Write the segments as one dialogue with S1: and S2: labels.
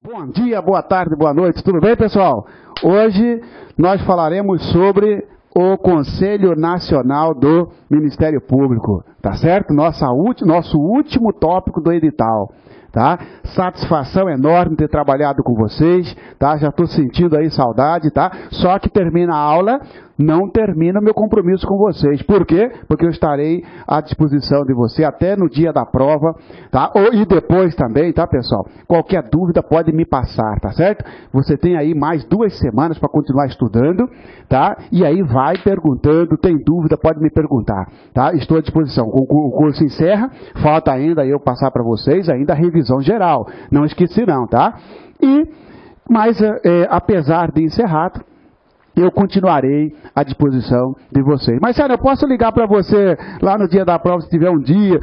S1: Bom dia, boa tarde, boa noite, tudo bem, pessoal? Hoje nós falaremos sobre o Conselho Nacional do Ministério Público, tá certo? Nosso último tópico do edital, tá? Satisfação enorme ter trabalhado com vocês, tá? Já estou sentindo aí saudade, tá? Só que termina a aula, não termina o meu compromisso com vocês. Por quê? Porque eu estarei à disposição de você até no dia da prova, tá? E depois também, tá, pessoal? Qualquer dúvida pode me passar, tá certo? Você tem aí mais 2 semanas para continuar estudando, tá? E aí vai perguntando, tem dúvida, pode me perguntar, tá? Estou à disposição. O curso encerra, falta ainda eu passar para vocês ainda a revisão geral. Não esqueci não, tá? Mas apesar de encerrado, eu continuarei à disposição de vocês. Mas, sério, eu posso ligar para você lá no dia da prova, se tiver um dia,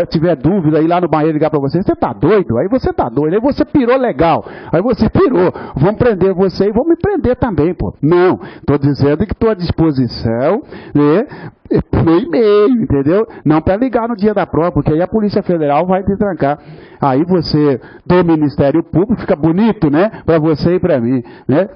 S1: tiver dúvida, ir lá no banheiro ligar para você. Você tá doido? Aí você tá doido. Aí você pirou legal. Aí você pirou. Vão prender você e vão me prender também, pô. Não. Estou dizendo que estou à disposição, né? No e-mail, entendeu? Não para ligar no dia da prova, porque aí a Polícia Federal vai te trancar. Aí você, do Ministério Público, fica bonito, né? Para você e para mim, né?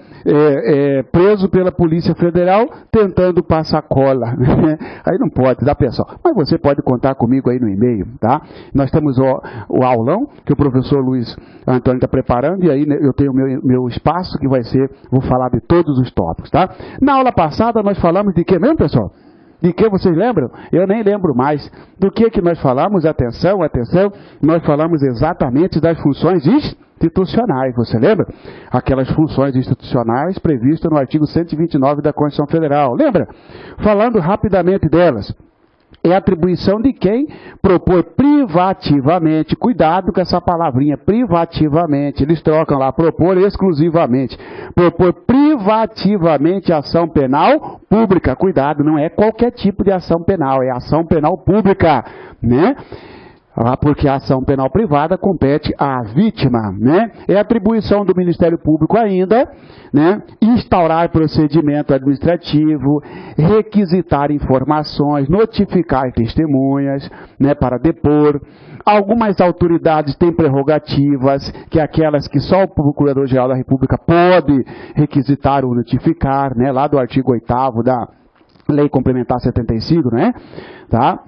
S1: Preso pela Polícia Federal, tentando passar cola, né? Aí não pode, tá, pessoal? Mas você pode contar comigo aí no e-mail, tá? Nós temos o aulão, que o professor Luiz Antônio está preparando, e aí né, eu tenho meu espaço, que vai ser, vou falar de todos os tópicos, tá? Na aula passada, nós falamos de quê mesmo, pessoal? De que vocês lembram? Eu nem lembro mais. Do que nós falamos? Atenção, atenção. Nós falamos exatamente das funções institucionais. Você lembra? Aquelas funções institucionais previstas no artigo 129 da Constituição Federal. Lembra? Falando rapidamente delas. É atribuição de quem propõe privativamente, cuidado com essa palavrinha, privativamente, eles trocam lá, propor exclusivamente, propor privativamente ação penal pública, cuidado, não é qualquer tipo de ação penal, é ação penal pública, né? Porque a ação penal privada compete à vítima, né? É atribuição do Ministério Público ainda, né? Instaurar procedimento administrativo, requisitar informações, notificar testemunhas, né? Para depor. Algumas autoridades têm prerrogativas, que é aquelas que só o Procurador-Geral da República pode requisitar ou notificar, né? Lá do artigo 8º da Lei Complementar 75, né? Tá?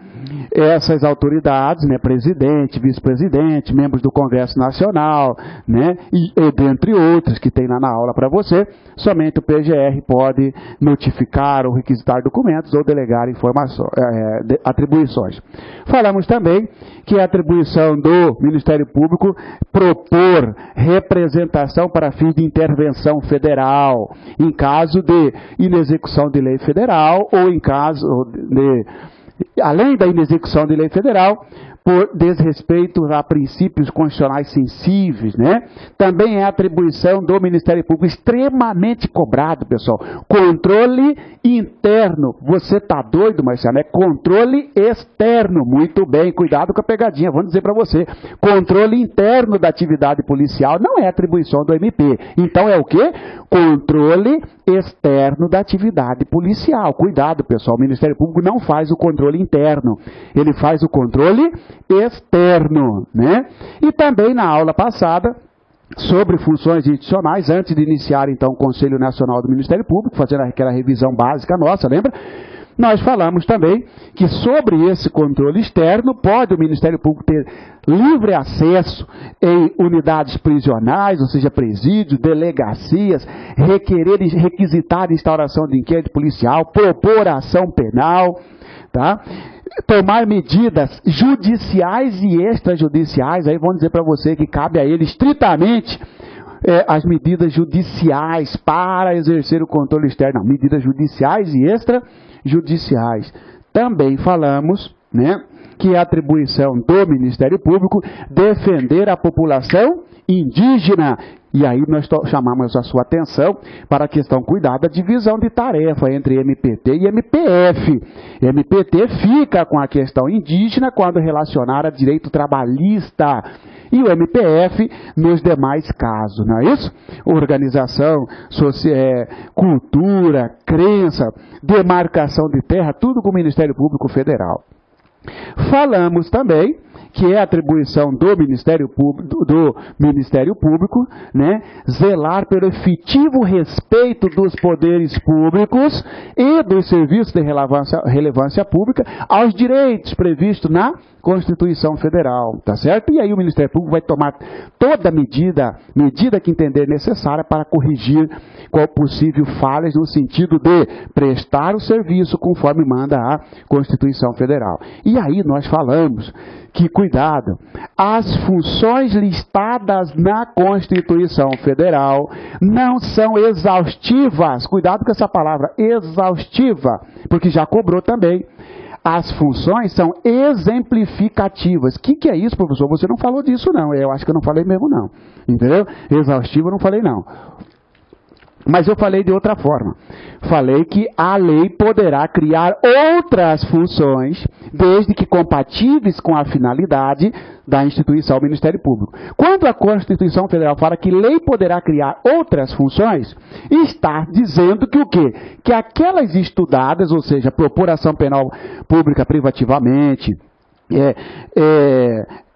S1: Essas autoridades, né, presidente, vice-presidente, membros do Congresso Nacional, né, e dentre outros que tem lá na aula para você, somente o PGR pode notificar ou requisitar documentos ou delegar informações, atribuições. Falamos também que a atribuição do Ministério Público propor representação para fins de intervenção federal, em caso de inexecução de lei federal ou em caso de além da inexecução de lei federal, por desrespeito a princípios constitucionais sensíveis, né? Também é atribuição do Ministério Público extremamente cobrado, pessoal. Controle interno. Você tá doido, Marciano? É controle externo. Muito bem, cuidado com a pegadinha. Vamos dizer para você. Controle interno da atividade policial não é atribuição do MP. Então é o quê? Controle externo da atividade policial. Cuidado, pessoal. O Ministério Público não faz o controle interno. Ele faz o controle externo, né? E também na aula passada, sobre funções institucionais, antes de iniciar então o Conselho Nacional do Ministério Público, fazendo aquela revisão básica nossa, lembra? Nós falamos também que sobre esse controle externo, pode o Ministério Público ter livre acesso em unidades prisionais, ou seja, presídios, delegacias, requisitar instauração de inquérito policial, propor ação penal, tá? Tomar medidas judiciais e extrajudiciais, aí vão dizer para você que cabe a ele estritamente as medidas judiciais para exercer o controle externo. Não, medidas judiciais e extrajudiciais. Também falamos, né, que é atribuição do Ministério Público defender a população indígena. E aí nós chamamos a sua atenção para a questão, cuidado, da divisão de tarefa entre MPT e MPF. MPT fica com a questão indígena quando relacionar a direito trabalhista. E o MPF nos demais casos, não é isso? Organização, cultura, crença, demarcação de terra, tudo com o Ministério Público Federal. Falamos também que é atribuição do Ministério Público, né, zelar pelo efetivo respeito dos poderes públicos e dos serviços de relevância pública aos direitos previstos na Constituição Federal, tá certo? E aí o Ministério Público vai tomar toda medida que entender necessária para corrigir qual possível falhas no sentido de prestar o serviço conforme manda a Constituição Federal. E aí nós falamos que, cuidado, as funções listadas na Constituição Federal não são exaustivas. Cuidado com essa palavra, exaustiva, porque já cobrou também. As funções são exemplificativas. O que é isso, professor? Você não falou disso, não. Eu acho que eu não falei mesmo, não. Entendeu? Exaustivo eu não falei, não. Mas eu falei de outra forma. Falei que a lei poderá criar outras funções, desde que compatíveis com a finalidade da instituição Ministério Público. Quando a Constituição Federal fala que lei poderá criar outras funções, está dizendo que o quê? Que aquelas estudadas, ou seja, propor ação penal pública privativamente,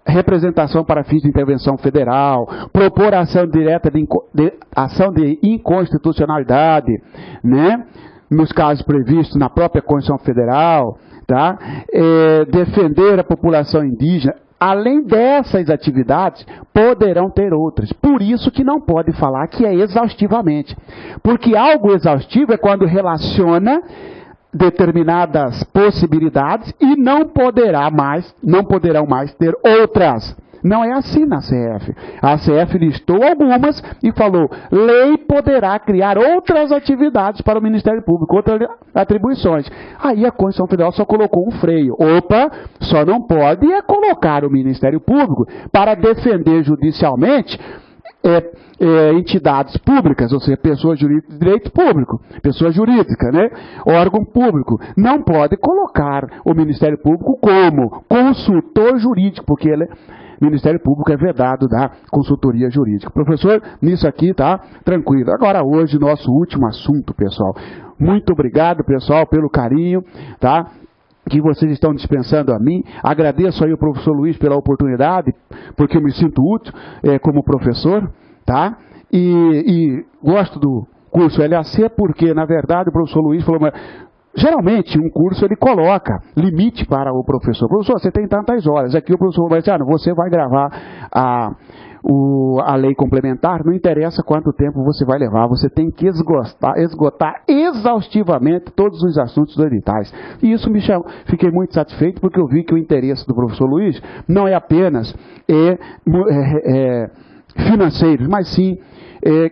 S1: representação para fins de intervenção federal, propor ação direta ação de inconstitucionalidade, né? Nos casos previstos na própria Constituição Federal, tá? Defender a população indígena. Além dessas atividades, poderão ter outras. Por isso que não pode falar que é exaustivamente. Porque algo exaustivo é quando relaciona determinadas possibilidades e não poderão mais ter outras. Não é assim na CF. A CF listou algumas e falou: lei poderá criar outras atividades para o Ministério Público, outras atribuições. Aí a Constituição Federal só colocou um freio. Opa, só não pode colocar o Ministério Público para defender judicialmente entidades públicas, ou seja, pessoa jurídica de direito público, pessoa jurídica, né? Órgão público. Não pode colocar o Ministério Público como consultor jurídico, porque Ministério Público é vedado da consultoria jurídica. Professor, nisso aqui tá tranquilo. Agora hoje, nosso último assunto, pessoal. Muito obrigado, pessoal, pelo carinho, tá? Que vocês estão dispensando a mim. Agradeço aí ao professor Luiz pela oportunidade, porque eu me sinto útil como professor, tá? E gosto do curso LAC porque, na verdade, o professor Luiz falou: mas, geralmente, um curso ele coloca limite para o professor. Professor, você tem tantas horas. Aqui o professor vai dizer: você vai gravar a lei complementar, não interessa quanto tempo você vai levar, você tem que esgotar exaustivamente todos os assuntos dos editais. E isso fiquei muito satisfeito, porque eu vi que o interesse do professor Luiz não é apenas financeiro, mas sim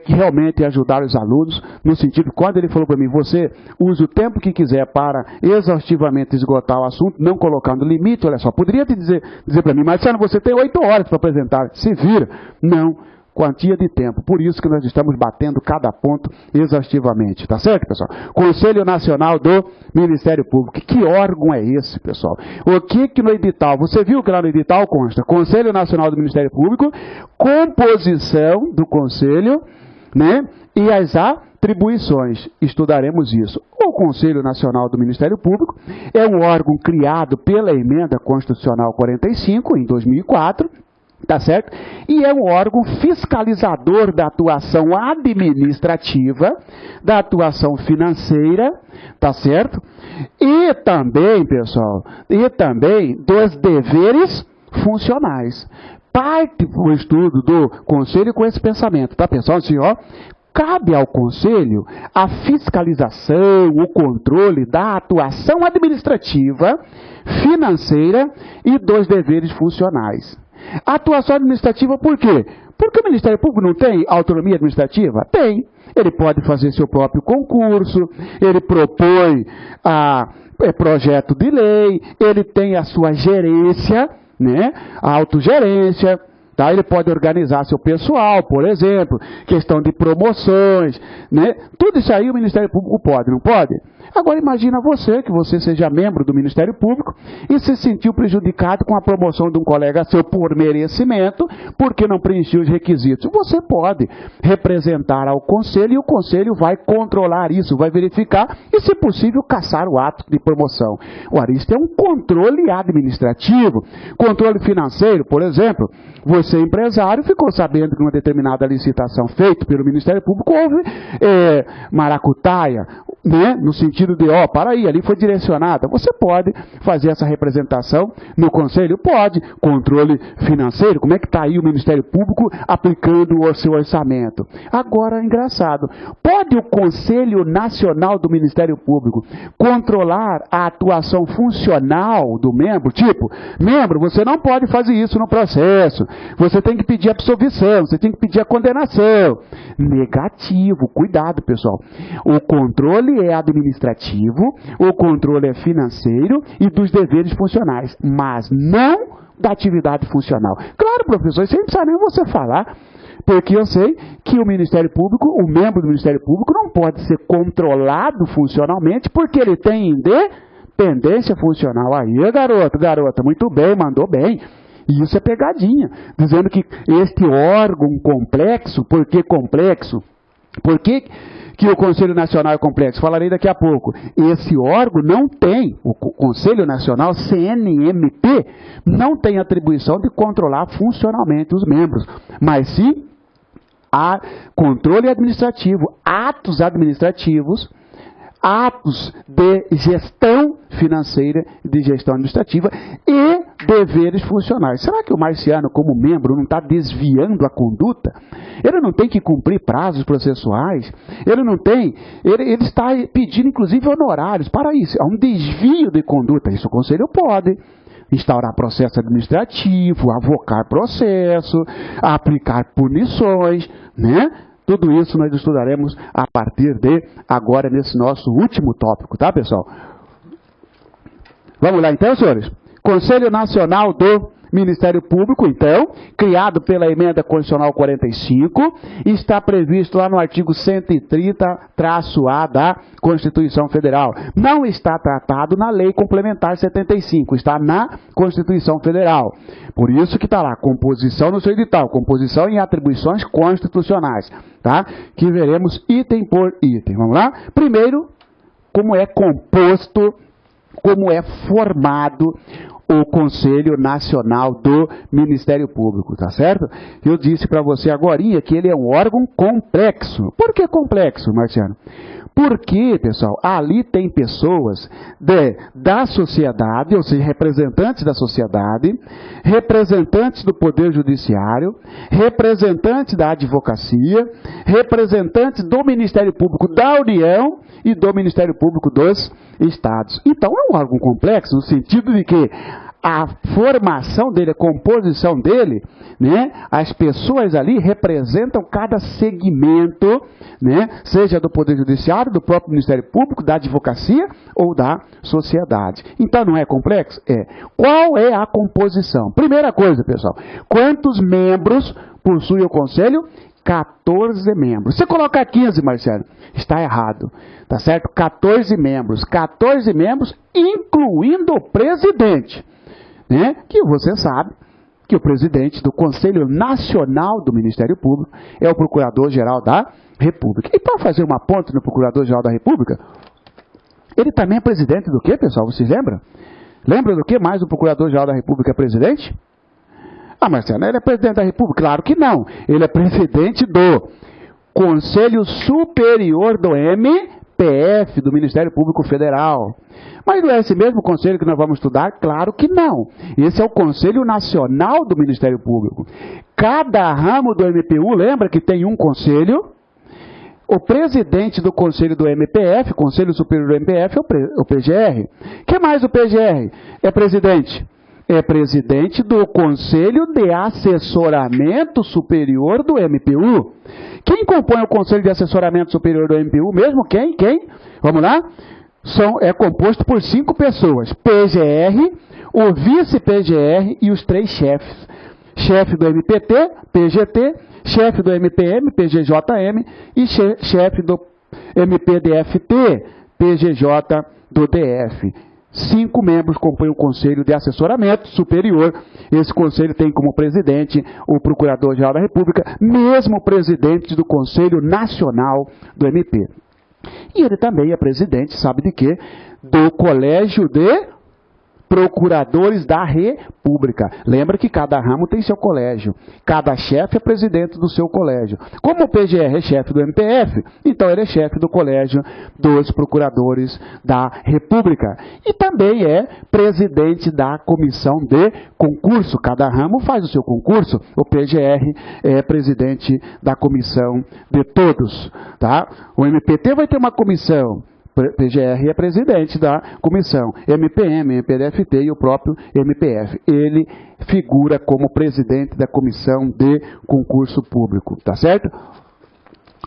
S1: que realmente ajudar os alunos, no sentido, quando ele falou para mim: você usa o tempo que quiser para exaustivamente esgotar o assunto, não colocando limite. Olha só, poderia te dizer para mim: Marciano, você tem 8 horas para apresentar, se vira. Não, quantia de tempo. Por isso que nós estamos batendo cada ponto exaustivamente, tá certo, pessoal? Conselho Nacional do Ministério Público. Que órgão é esse, pessoal? O que no edital? Você viu que lá no edital consta: Conselho Nacional do Ministério Público, composição do Conselho, né? E as atribuições. Estudaremos isso. O Conselho Nacional do Ministério Público é um órgão criado pela Emenda Constitucional 45, em 2004, tá certo? E é um órgão fiscalizador da atuação administrativa, da atuação financeira, tá certo? E também, pessoal, dos deveres funcionais. Parte do estudo do Conselho com esse pensamento, tá, pessoal? Assim, ó, cabe ao Conselho a fiscalização, o controle da atuação administrativa, financeira e dos deveres funcionais. A atuação administrativa por quê? Porque o Ministério Público não tem autonomia administrativa? Tem. Ele pode fazer seu próprio concurso, ele propõe projeto de lei, ele tem a sua gerência, né? A autogerência, tá? Ele pode organizar seu pessoal, por exemplo, questão de promoções, né? Tudo isso aí o Ministério Público pode, não pode? Agora imagina você, que você seja membro do Ministério Público e se sentiu prejudicado com a promoção de um colega seu por merecimento, porque não preencheu os requisitos. Você pode representar ao Conselho e o Conselho vai controlar isso, vai verificar e, se possível, cassar o ato de promoção. Ora, isso é um controle administrativo. Controle financeiro, por exemplo, você, empresário, ficou sabendo que uma determinada licitação feita pelo Ministério Público houve maracutaia, né? No sentido de, para aí, ali foi direcionada. Você pode fazer essa representação no Conselho? Pode. Controle financeiro, como é que está aí o Ministério Público aplicando o seu orçamento? Agora, engraçado, pode o Conselho Nacional do Ministério Público controlar a atuação funcional do membro? Tipo, membro, você não pode fazer isso no processo, você tem que pedir absolvição, você tem que pedir a condenação. Negativo, cuidado, pessoal. O controle é administrativo, o controle é financeiro e dos deveres funcionais, mas não da atividade funcional. Claro, professor, isso não precisa nem você falar, porque eu sei que o Ministério Público, o membro do Ministério Público não pode ser controlado funcionalmente porque ele tem independência funcional. Aí, garota, muito bem, mandou bem. E isso é pegadinha, dizendo que este órgão complexo, por que complexo? Por que o Conselho Nacional é complexo? Falarei daqui a pouco. Esse órgão não tem, o Conselho Nacional, CNMP, não tem atribuição de controlar funcionalmente os membros, mas sim a controle administrativo, atos administrativos, atos de gestão financeira, de gestão administrativa e deveres funcionais. Será que o Marciano, como membro, não está desviando a conduta? Ele não tem que cumprir prazos processuais? Ele está pedindo, inclusive, honorários para isso. Há um desvio de conduta. Isso o Conselho pode instaurar processo administrativo, avocar processo, aplicar punições, né? Tudo isso nós estudaremos a partir de agora, nesse nosso último tópico, tá, pessoal? Vamos lá então, senhores? Conselho Nacional do Ministério Público, então, criado pela Emenda Constitucional 45, está previsto lá no artigo 130-A da Constituição Federal. Não está tratado na Lei Complementar 75, está na Constituição Federal. Por isso que está lá, composição no seu edital, composição e atribuições constitucionais, tá? Que veremos item por item. Vamos lá? Primeiro, como é composto, como é formado o Conselho Nacional do Ministério Público, tá certo? Eu disse para você agorinha que ele é um órgão complexo. Por que complexo, Marciano? Porque, pessoal, ali tem pessoas da sociedade, ou seja, representantes da sociedade, representantes do Poder Judiciário, representantes da advocacia, representantes do Ministério Público da União e do Ministério Público dos Estados. Então, é um órgão complexo no sentido de que a formação dele, a composição dele, né, as pessoas ali representam cada segmento, né, seja do Poder Judiciário, do próprio Ministério Público, da advocacia ou da sociedade. Então não é complexo? É. Qual é a composição? Primeira coisa, pessoal, quantos membros possui o Conselho? 14 membros. Você coloca 15, Marcelo, está errado. Tá certo? 14 membros. 14 membros, incluindo o presidente. Né? Que você sabe que o presidente do Conselho Nacional do Ministério Público é o Procurador-Geral da República. E para fazer uma ponte no Procurador-Geral da República, ele também é presidente do quê, pessoal? Vocês lembram? Lembram do que mais o Procurador-Geral da República é presidente? Ah, Marcelo, ele é presidente da República? Claro que não. Ele é presidente do Conselho Superior do MPF, do Ministério Público Federal. Mas não é esse mesmo conselho que nós vamos estudar? Claro que não. Esse é o Conselho Nacional do Ministério Público. Cada ramo do MPU, lembra que tem um conselho? O presidente do conselho do MPF, Conselho Superior do MPF, é o PGR. O que mais o PGR é presidente? É presidente do Conselho de Assessoramento Superior do MPU. Quem compõe o Conselho de Assessoramento Superior do MPU mesmo? Quem? Vamos lá? É composto por 5 pessoas. PGR, o vice-PGR e os 3 chefes. Chefe do MPT, PGT, chefe do MPM, PGJM e chefe do MPDFT, PGJ do DF. 5 membros compõem o Conselho de Assessoramento Superior. Esse conselho tem como presidente o Procurador-Geral da República, mesmo presidente do Conselho Nacional do MP. E ele também é presidente, sabe de quê? Do Colégio de Procuradores da República. Lembra que cada ramo tem seu colégio. Cada chefe é presidente do seu colégio. Como o PGR é chefe do MPF, então ele é chefe do Colégio dos Procuradores da República. E também é presidente da Comissão de Concurso. Cada ramo faz o seu concurso. O PGR é presidente da Comissão de Todos. Tá? O MPT vai ter uma comissão. PGR é presidente da comissão, MPM, MPDFT e o próprio MPF. Ele figura como presidente da comissão de concurso público, tá certo?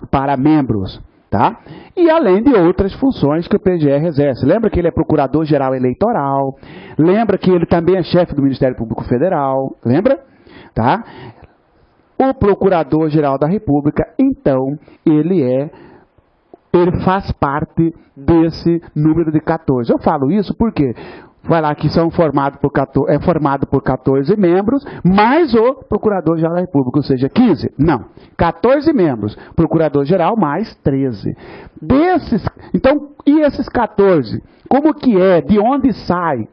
S1: Para membros, tá? E além de outras funções que o PGR exerce. Lembra que ele é procurador-geral eleitoral, lembra que ele também é chefe do Ministério Público Federal, lembra? Tá? O Procurador-Geral da República, então, ele faz parte desse número de 14. Eu falo isso porque vai lá que são formado por 14 membros, mais o Procurador-Geral da República, ou seja, 15. Não, 14 membros. Procurador-Geral mais 13. Então, e esses 14? Como que é? De onde sai?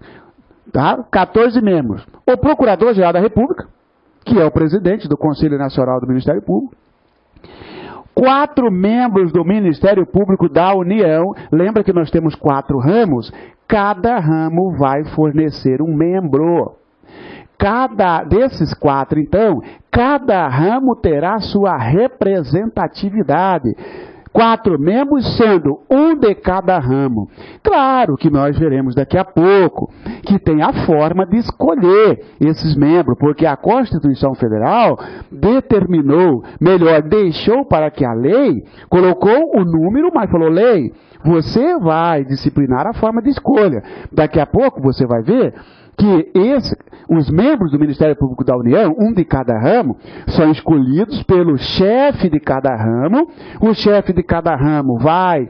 S1: Tá? 14 membros. O Procurador-Geral da República, que é o presidente do Conselho Nacional do Ministério Público. 4 membros do Ministério Público da União. Lembra que nós temos 4 ramos? Cada ramo vai fornecer um membro. Desses 4, então, cada ramo terá sua representatividade. 4 membros, sendo um de cada ramo. Claro que nós veremos daqui a pouco que tem a forma de escolher esses membros, porque a Constituição Federal deixou para que a lei, colocou o número, mas falou, lei, você vai disciplinar a forma de escolha. Daqui a pouco você vai ver que os membros do Ministério Público da União, um de cada ramo, são escolhidos pelo chefe de cada ramo. O chefe de cada ramo vai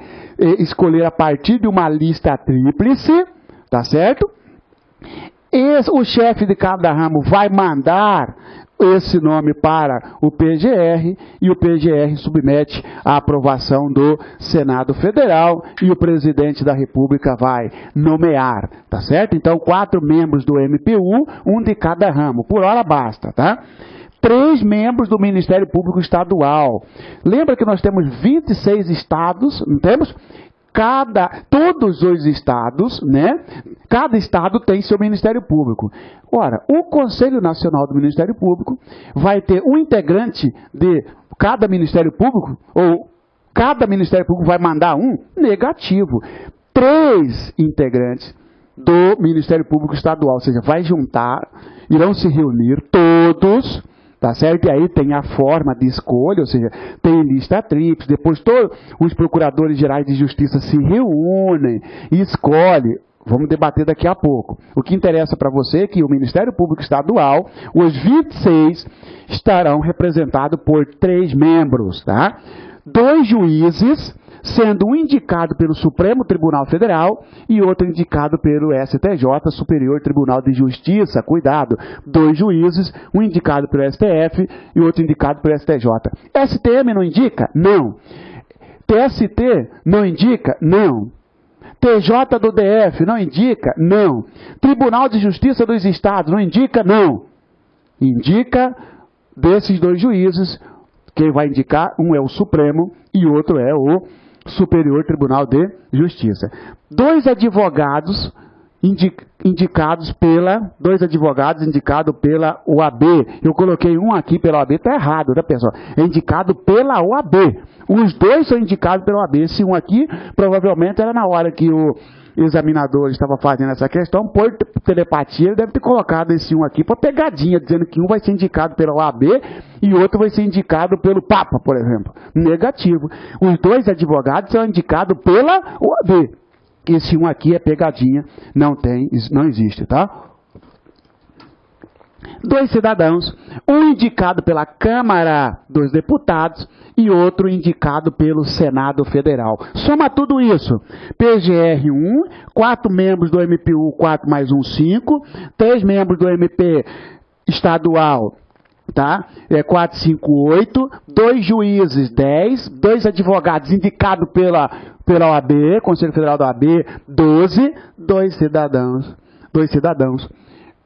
S1: escolher a partir de uma lista tríplice, tá certo? O chefe de cada ramo vai mandar esse nome para o PGR e o PGR submete à aprovação do Senado Federal e o presidente da República vai nomear, tá certo? Então, 4 membros do MPU, um de cada ramo, por hora basta, tá? 3 membros do Ministério Público Estadual. Lembra que nós temos 26 estados, não temos? Todos os estados, né? Cada estado tem seu Ministério Público. Ora, o Conselho Nacional do Ministério Público vai ter um integrante de cada Ministério Público, ou cada Ministério Público vai mandar um negativo. 3 integrantes do Ministério Público Estadual, ou seja, irão se reunir todos, tá certo? E aí tem a forma de escolha, ou seja, tem lista tríplice, depois todos os procuradores gerais de justiça se reúnem e escolhem. Vamos debater daqui a pouco. O que interessa para você é que o Ministério Público Estadual, os 26, estarão representados por 3 membros, tá? 2 juízes, sendo um indicado pelo Supremo Tribunal Federal e outro indicado pelo STJ, Superior Tribunal de Justiça. Cuidado, 2 juízes, um indicado pelo STF e outro indicado pelo STJ. STM não indica? Não. TST não indica? Não. TJ do DF não indica? Não. Tribunal de Justiça dos Estados não indica? Não. Indica desses 2 juízes, quem vai indicar, um é o Supremo e outro é o Superior Tribunal de Justiça. 2 advogados indicados pela OAB. Eu coloquei um aqui pela OAB, está errado, né, pessoal? É indicado pela OAB. Os 2 são indicados pela OAB. Esse um aqui, provavelmente, era na hora que o examinador estava fazendo essa questão, por telepatia, ele deve ter colocado esse um aqui para pegadinha, dizendo que um vai ser indicado pela OAB e outro vai ser indicado pelo Papa, por exemplo. Negativo. Os 2 advogados são indicados pela OAB. Esse um aqui é pegadinha, não existe, tá? 2 cidadãos, um indicado pela Câmara dos Deputados e outro indicado pelo Senado Federal. Soma tudo isso. PGR 1, 4 membros do MPU, 4 mais 1, 5, 3 membros do MP estadual, tá? 4, 5, 8, 2 juízes, 10, 2 advogados indicados pela OAB, Conselho Federal da OAB, 12, 2 cidadãos,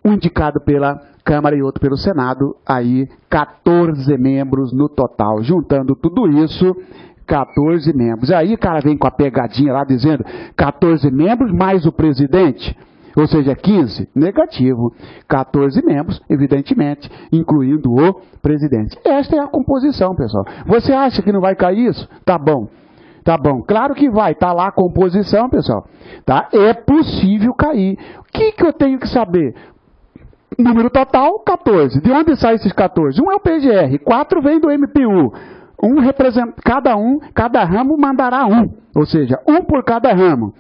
S1: um indicado pela Câmara e outro pelo Senado, aí 14 membros no total. Juntando tudo isso, 14 membros. Aí o cara vem com a pegadinha lá dizendo 14 membros mais o presidente, ou seja, 15. Negativo. 14 membros, evidentemente, incluindo o presidente. Esta é a composição, pessoal. Você acha que não vai cair isso? Tá bom. Tá bom. Claro que vai. Tá lá a composição, pessoal. Tá? É possível cair. O que eu tenho que saber? Número total, 14. De onde saem esses 14? Um é o PGR, 4 vem do MPU. Cada ramo mandará um. Ou seja, um por cada ramo.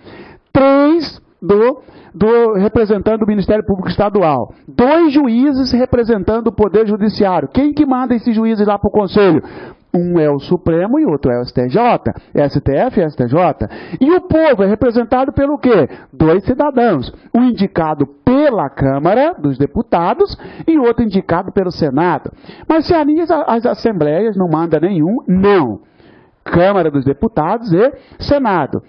S1: 3 representando o Ministério Público Estadual. 2 juízes representando o Poder Judiciário. Quem que manda esses juízes lá para o Conselho? Um é o Supremo e outro é o STJ, STF e STJ. E o povo é representado pelo quê? 2 cidadãos. Um indicado pela Câmara dos Deputados e outro indicado pelo Senado. Mas se as assembleias não manda nenhum, não. Câmara dos Deputados e Senado.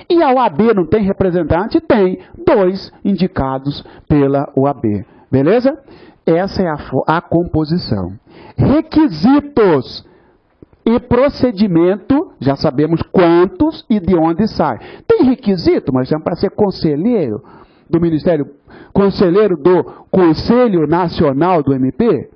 S1: E a OAB não tem representante? Tem. 2 indicados pela OAB. Beleza? Essa é a composição. Requisitos e procedimento, já sabemos quantos e de onde sai. Tem requisito, mas para ser conselheiro do Ministério, conselheiro do Conselho Nacional do MP?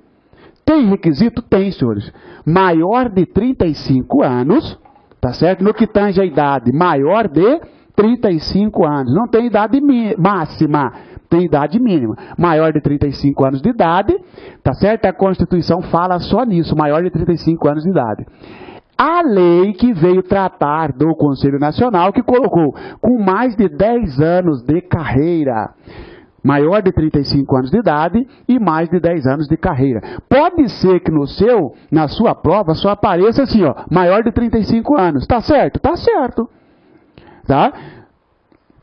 S1: Tem requisito? Tem, senhores. Maior de 35 anos, tá certo? No que tange a idade, maior de 35 anos. Não tem idade máxima, tem idade mínima. Maior de 35 anos de idade, tá certo? A Constituição fala só nisso, maior de 35 anos de idade. A lei que veio tratar do Conselho Nacional, que colocou com mais de 10 anos de carreira. Maior de 35 anos de idade e mais de 10 anos de carreira. Pode ser que na sua prova só apareça assim, ó, maior de 35 anos. Tá certo? Tá certo. Tá?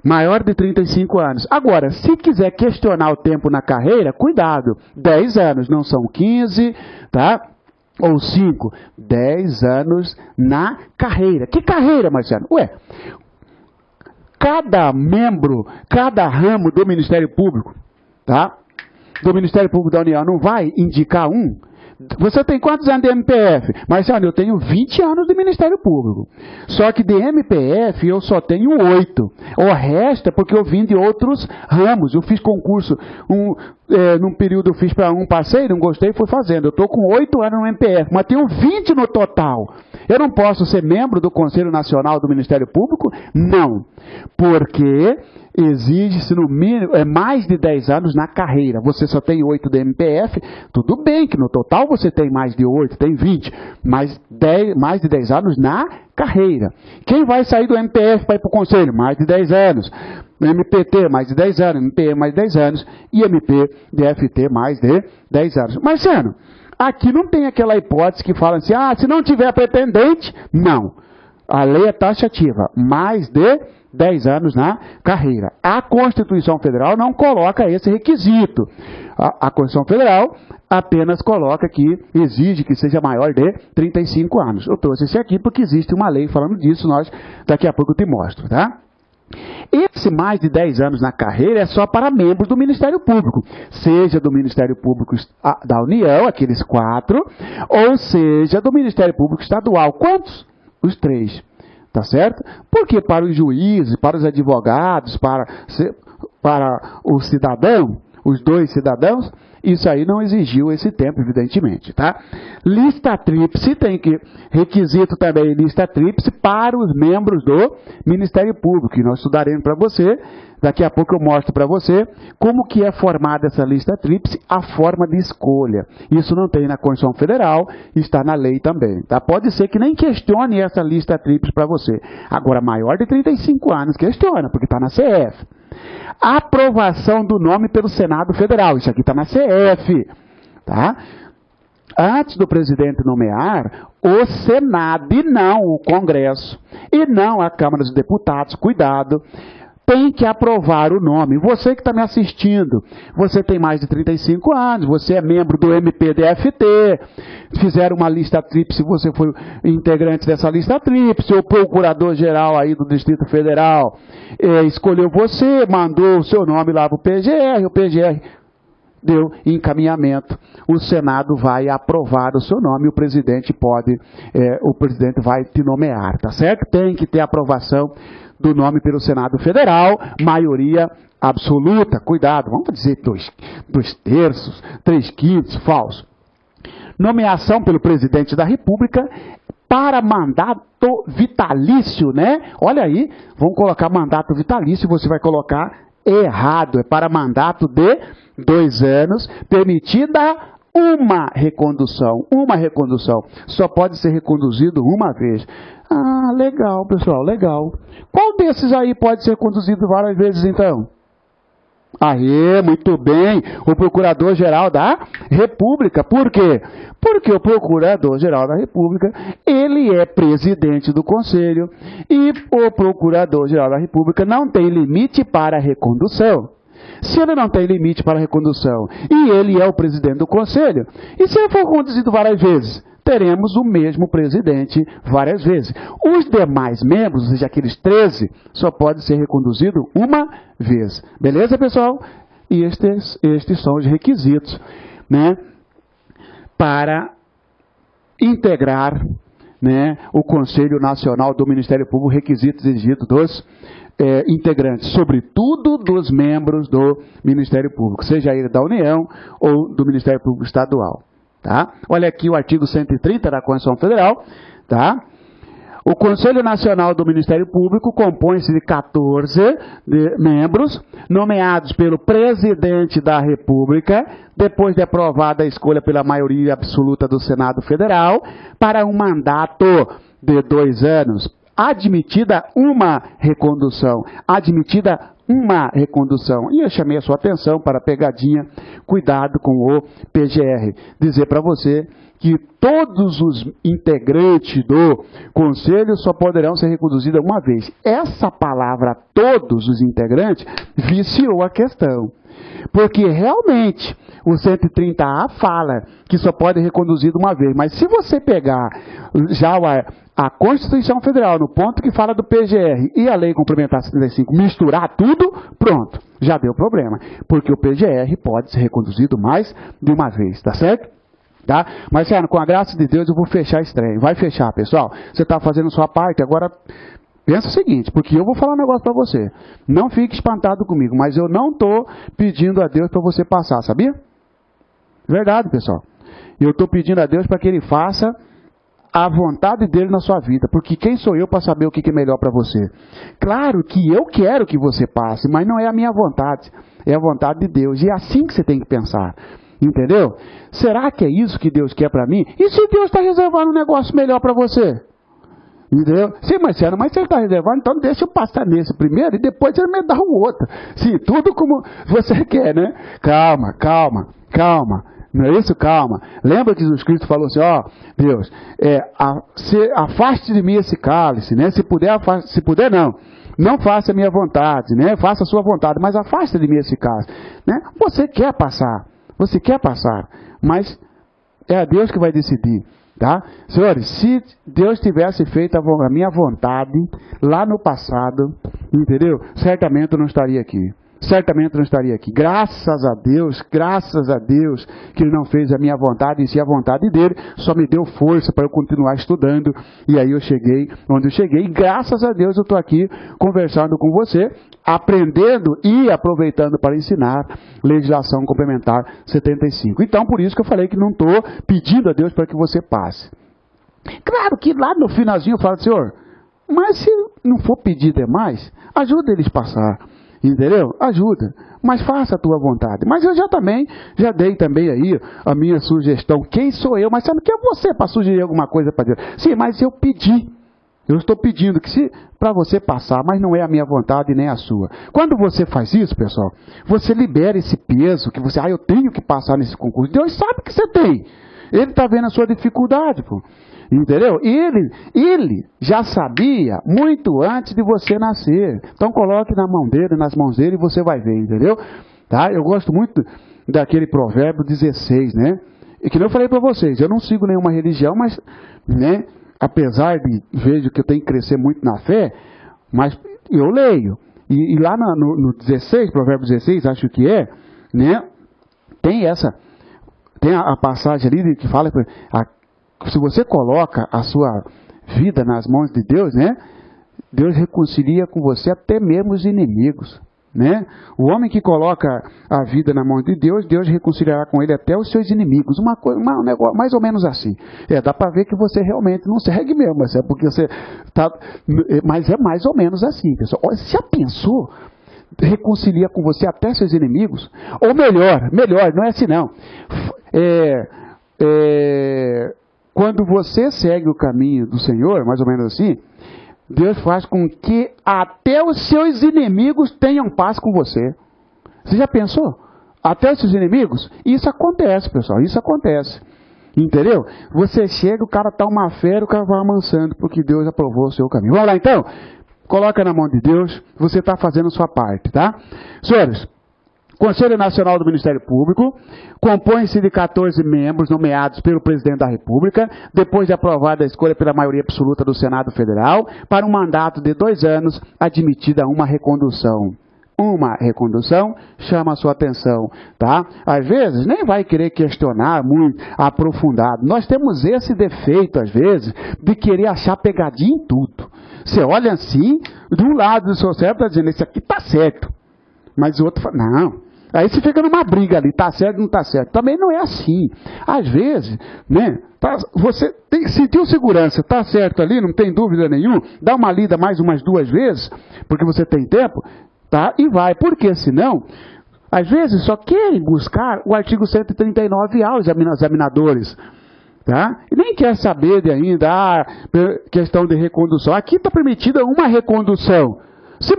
S1: Maior de 35 anos. Agora, se quiser questionar o tempo na carreira, cuidado. 10 anos, não são 15, tá? Ou 5. 10 anos na carreira. Que carreira, Marciano? Ué, cada membro, cada ramo do Ministério Público, tá? Do Ministério Público da União, não vai indicar um? Você tem quantos anos de MPF? Marciano, eu tenho 20 anos de Ministério Público. Só que de MPF eu só tenho 8. O resto é porque eu vim de outros ramos. Eu fiz concurso, num período eu fiz para um, passei, não gostei, fui fazendo. Eu estou com 8 anos no MPF, mas tenho 20 no total. Eu não posso ser membro do Conselho Nacional do Ministério Público? Não. Porque exige-se no mínimo mais de 10 anos na carreira. Você só tem 8 de MPF, tudo bem que no total você tem mais de 8, tem 20, mas mais de 10 anos na carreira. Quem vai sair do MPF para ir para o Conselho? Mais de 10 anos. MPT, mais de 10 anos. MPE, mais de 10 anos. E MP, DFT, mais de 10 anos. Marciano, aqui não tem aquela hipótese que fala assim, se não tiver pretendente, não. A lei é taxativa, mais de 10 anos na carreira. A Constituição Federal não coloca esse requisito. A Constituição Federal apenas coloca que exige que seja maior de 35 anos. Eu trouxe esse aqui porque existe uma lei falando disso, daqui a pouco eu te mostro, tá? Esse mais de 10 anos na carreira é só para membros do Ministério Público, seja do Ministério Público da União, aqueles 4, ou seja do Ministério Público Estadual. Quantos? Os 3. Tá certo? Porque para os juízes, para os advogados, para o cidadão, os 2 cidadãos, isso aí não exigiu esse tempo, evidentemente, tá? Lista tríplice, requisito também lista tríplice para os membros do Ministério Público, que nós estudaremos para você, daqui a pouco eu mostro para você como que é formada essa lista tríplice, a forma de escolha. Isso não tem na Constituição Federal, está na lei também, tá? Pode ser que nem questione essa lista tríplice para você. Agora, maior de 35 anos, questiona, porque está na CF. Aprovação do nome pelo Senado Federal. Isso aqui está na CF. Tá? antes do presidente nomear, o Senado e não o Congresso, e não a Câmara dos Deputados, cuidado, tem que aprovar o nome. Você que está me assistindo, você tem mais de 35 anos, você é membro do MPDFT, fizeram uma lista tríplice, você foi integrante dessa lista tríplice, o procurador-geral aí do Distrito Federal escolheu você, mandou o seu nome lá para o PGR deu encaminhamento, o Senado vai aprovar o seu nome, o presidente vai te nomear, tá certo? Tem que ter aprovação do nome pelo Senado Federal, maioria absoluta, cuidado, vamos dizer 2/3, 3/5, falso. Nomeação pelo presidente da República para mandato vitalício, né? Olha aí, vamos colocar mandato vitalício, você vai colocar errado, é para mandato de 2 anos, permitida uma recondução, só pode ser reconduzido uma vez. Ah, legal, pessoal, legal. Qual desses aí pode ser conduzido várias vezes, então? Aí, muito bem, o Procurador-Geral da República. Por quê? Porque o Procurador-Geral da República, ele é presidente do Conselho e o Procurador-Geral da República não tem limite para recondução. Se ele não tem limite para recondução e ele é o presidente do Conselho, e se ele for conduzido várias vezes? Teremos o mesmo presidente várias vezes. Os demais membros, ou seja, aqueles 13, só pode ser reconduzido uma vez. Beleza, pessoal? E estes são os requisitos, né, para integrar, né, o Conselho Nacional do Ministério Público, requisitos exigidos dos integrantes, sobretudo dos membros do Ministério Público, seja ele da União ou do Ministério Público Estadual. Tá? Olha aqui o artigo 130 da Constituição Federal. Tá? O Conselho Nacional do Ministério Público compõe-se de 14 membros, nomeados pelo presidente da República, depois de aprovada a escolha pela maioria absoluta do Senado Federal, para um mandato de 2 anos. Admitida uma recondução. E eu chamei a sua atenção para a pegadinha, cuidado com o PGR. Dizer para você que todos os integrantes do Conselho só poderão ser reconduzidos uma vez. Essa palavra, todos os integrantes, viciou a questão. Porque realmente o 130A fala que só pode ser reconduzido uma vez. Mas se você pegar já a Constituição Federal, no ponto que fala do PGR, e a Lei Complementar 75, misturar tudo, pronto, já deu problema. Porque o PGR pode ser reconduzido mais de uma vez, tá certo? Tá? Mas, Marciano, com a graça de Deus, eu vou fechar esse trem. Vai fechar, pessoal. Você está fazendo sua parte, agora pensa o seguinte, porque eu vou falar um negócio para você. Não fique espantado comigo, mas eu não estou pedindo a Deus para você passar, sabia? Verdade, pessoal. Eu estou pedindo a Deus para que Ele faça a vontade dele na sua vida, porque quem sou eu para saber o que é melhor para você? Claro que eu quero que você passe, mas não é a minha vontade, é a vontade de Deus, e é assim que você tem que pensar, entendeu? Será que é isso que Deus quer para mim? E se Deus está reservando um negócio melhor para você? Entendeu? Sim, Marciano, mas se ele está reservando, então deixa eu passar nesse primeiro e depois ele me dá o outro. Sim, tudo como você quer, né? Calma. Não é isso? Calma. Lembra que Jesus Cristo falou assim, ó, Deus, afaste de mim esse cálice, né? Se puder não faça a minha vontade, né? Faça a sua vontade, mas afaste de mim esse cálice, né? Você quer passar, mas é a Deus que vai decidir, tá? Senhores, se Deus tivesse feito a minha vontade lá no passado, entendeu? Certamente eu não estaria aqui. Graças a Deus que Ele não fez a minha vontade, e sim a vontade dEle, só me deu força para eu continuar estudando, e aí eu cheguei onde eu cheguei, e graças a Deus eu estou aqui conversando com você, aprendendo e aproveitando para ensinar legislação complementar 75. Então, por isso que eu falei que não estou pedindo a Deus para que você passe. Claro que lá no finalzinho eu falo, Senhor, mas se não for pedir demais, ajuda eles a passar. Entendeu? Ajuda, mas faça a tua vontade. Mas eu já dei também aí a minha sugestão. Quem sou eu? Mas sabe que é você para sugerir alguma coisa para Deus? Sim, mas eu estou pedindo que para você passar, mas não é a minha vontade nem a sua. Quando você faz isso, pessoal, você libera esse peso que você, eu tenho que passar nesse concurso. Deus sabe que você tem. Ele está vendo a sua dificuldade, pô. Entendeu? Ele já sabia muito antes de você nascer. Então coloque na mão dele, nas mãos dele, e você vai ver, entendeu? Tá? Eu gosto muito daquele provérbio 16, né? E que eu falei para vocês, eu não sigo nenhuma religião, mas, né, apesar de vejo que eu tenho que crescer muito na fé, mas eu leio. E lá no 16, provérbio 16, acho que é, né? Tem a passagem ali que fala se você coloca a sua vida nas mãos de Deus, né? Deus reconcilia com você até mesmo os inimigos, né? O homem que coloca a vida na mão de Deus, Deus reconciliará com ele até os seus inimigos. Um negócio mais ou menos assim. Dá para ver que você realmente não segue mesmo, mas é porque você tá. Mas é mais ou menos assim, pessoal. Olha, você já pensou? Reconcilia com você até seus inimigos? Ou melhor, não é assim não. Quando você segue o caminho do Senhor, mais ou menos assim, Deus faz com que até os seus inimigos tenham paz com você. Você já pensou? Até os seus inimigos? Isso acontece, pessoal, isso acontece. Entendeu? Você chega, o cara está uma fera, o cara vai amansando, porque Deus aprovou o seu caminho. Vamos lá então? Coloca na mão de Deus, você está fazendo a sua parte, tá? Senhores, Conselho Nacional do Ministério Público compõe-se de 14 membros nomeados pelo Presidente da República, depois de aprovada a escolha pela maioria absoluta do Senado Federal, para um mandato de 2 anos, admitida uma recondução. Uma recondução chama a sua atenção, tá? Às vezes, nem vai querer questionar muito aprofundado. Nós temos esse defeito, às vezes, de querer achar pegadinha em tudo. Você olha assim, de um lado do seu cérebro está dizendo, esse aqui está certo. Mas o outro fala, não. Aí você fica numa briga ali, está certo ou não está certo. Também não é assim. Às vezes, né, você sentiu segurança, está certo ali, não tem dúvida nenhuma, dá uma lida mais umas 2 vezes, porque você tem tempo, tá? E vai. Porque senão, às vezes só querem buscar o artigo 139A, os examinadores. Tá? E nem quer saber de ainda questão de recondução. Aqui está permitida uma recondução. Se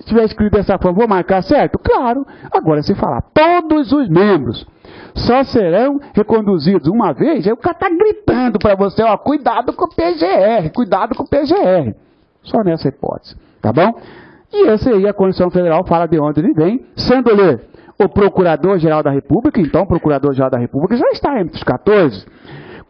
S1: tiver escrito dessa forma, vou marcar certo? Claro. Agora, se falar, todos os membros só serão reconduzidos uma vez, aí o cara está gritando para você, ó, cuidado com o PGR, cuidado com o PGR. Só nessa hipótese, tá bom? E esse aí, a Constituição Federal fala de onde ele vem, sendo ele o Procurador-Geral da República, então o Procurador-Geral da República já está entre os 14.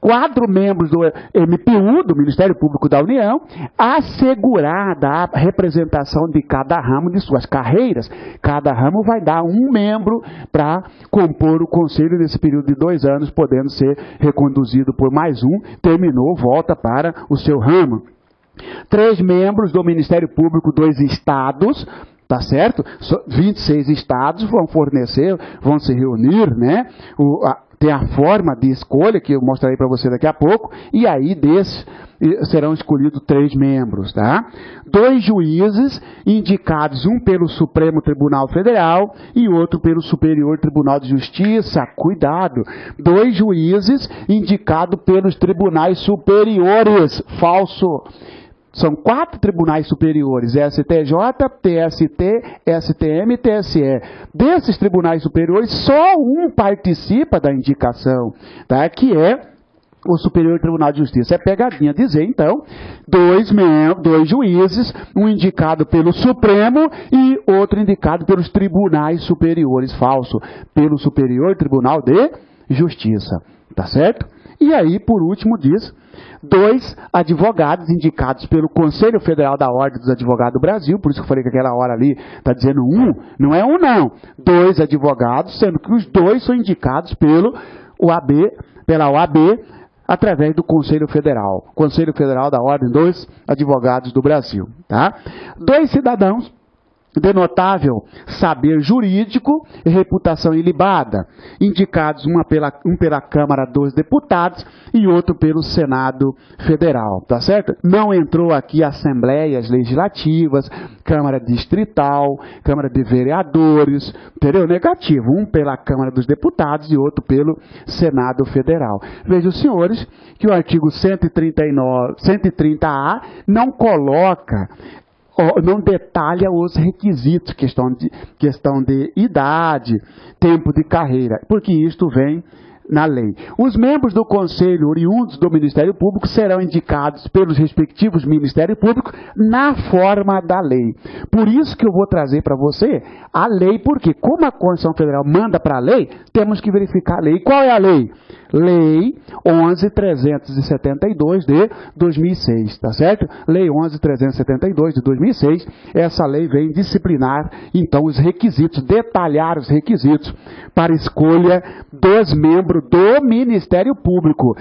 S1: 4 membros do MPU, do Ministério Público da União, assegurada a representação de cada ramo de suas carreiras. Cada ramo vai dar um membro para compor o conselho nesse período de 2 anos, podendo ser reconduzido por mais um, terminou, volta para o seu ramo. 3 membros do Ministério Público dos Estados, tá certo? 26 estados vão fornecer, vão se reunir, né? Tem a forma de escolha, que eu mostrarei para você daqui a pouco, e aí desses serão escolhidos 3 membros, tá? 2 juízes indicados, um pelo Supremo Tribunal Federal e outro pelo Superior Tribunal de Justiça. Cuidado! 2 juízes indicados pelos tribunais superiores. Falso! São 4 tribunais superiores, STJ, TST, STM e TSE. Desses tribunais superiores, só um participa da indicação, tá? Que é o Superior Tribunal de Justiça. É pegadinha dizer, então, 2 juízes, um indicado pelo Supremo e outro indicado pelos tribunais superiores. Falso, pelo Superior Tribunal de Justiça, tá certo? E aí, por último, diz 2 advogados indicados pelo Conselho Federal da Ordem dos Advogados do Brasil, por isso que eu falei que aquela hora ali está dizendo 1, não é 1 não, 2 advogados, sendo que os 2 são indicados pela OAB, através do Conselho Federal da Ordem dos Advogados do Brasil. Tá? 2 cidadãos de notável saber jurídico e reputação ilibada, indicados um pela Câmara dos Deputados e outro pelo Senado Federal, tá certo? Não entrou aqui assembleias legislativas, Câmara Distrital, Câmara de Vereadores, entendeu? Negativo, um pela Câmara dos Deputados e outro pelo Senado Federal. Vejam, senhores, que o artigo 130A não coloca, não detalha os requisitos, questão de idade, tempo de carreira, porque isto vem na lei. Os membros do Conselho oriundos do Ministério Público serão indicados pelos respectivos Ministérios Públicos na forma da lei. Por isso que eu vou trazer para você a lei, porque como a Constituição Federal manda para a lei, temos que verificar a lei. E qual é a lei? Lei 11.372 de 2006, tá certo? Lei 11.372 de 2006, essa lei vem disciplinar, então, os requisitos, detalhar os requisitos para escolha dos membros do Ministério Público.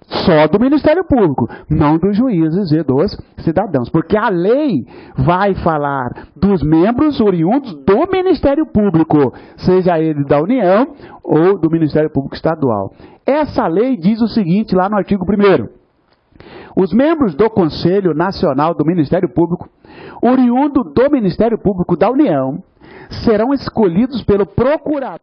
S1: Só do Ministério Público, não dos juízes e dos cidadãos. Porque a lei vai falar dos membros oriundos do Ministério Público, seja ele da União ou do Ministério Público Estadual. Essa lei diz o seguinte, lá no artigo 1º. Os membros do Conselho Nacional do Ministério Público, oriundo do Ministério Público da União, serão escolhidos pelo procurador.